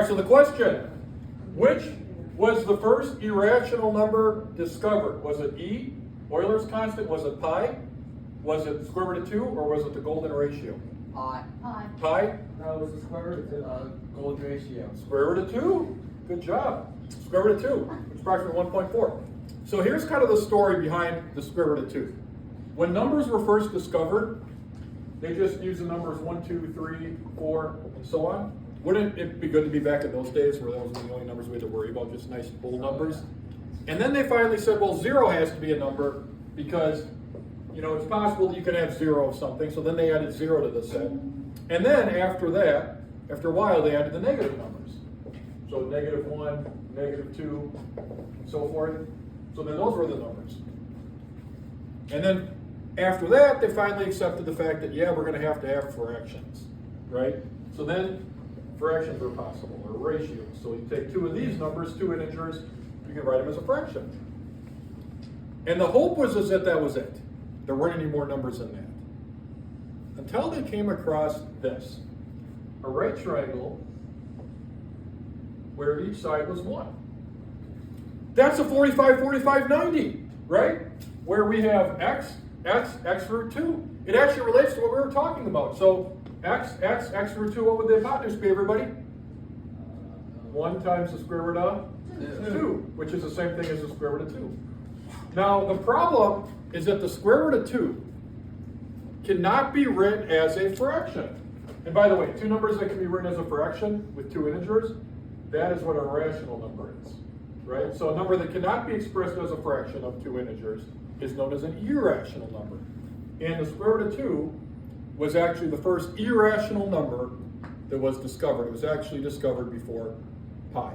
So the question, which was the first irrational number discovered? Was it E, Euler's constant? Was it pi? Was it square root of 2, or was it the golden ratio? Pi. Pi? No, it was the square root of golden ratio. Square root of 2. Good job. Square root of 2, which is approximately 1.4. So here's kind of the story behind the square root of 2. When numbers were first discovered, they just used the numbers 1, 2, 3, 4, and so on. Wouldn't it be good to be back in those days where those were the only numbers we had to worry about, just nice whole numbers? And then they finally said, well, 0 has to be a number because, you know, it's possible that you can have 0 of something. So then they added 0 to the set. And then after that, after a while, they added the negative numbers. So -1, -2, and so forth. So then those were the numbers. And then after that, they finally accepted the fact that, yeah, we're going to have fractions, right? So then fractions are possible, or ratios. So you take two of these numbers, two integers, you can write them as a fraction. And the hope was that that was it. There weren't any more numbers than that. Until they came across this, a right triangle where each side was 1. That's a 45, 45, 90, right? Where we have x root 2. It actually relates to what we were talking about. So x root 2, what would the hypotenuse be, everybody? 1 times the square root of 2, which is the same thing as the square root of 2. Now, the problem is that the square root of 2 cannot be written as a fraction. And by the way, two numbers that can be written as a fraction with two integers, that is what a rational number is, right? So a number that cannot be expressed as a fraction of two integers is known as an irrational number. And the square root of 2 was actually the first irrational number that was discovered. It was actually discovered before pi.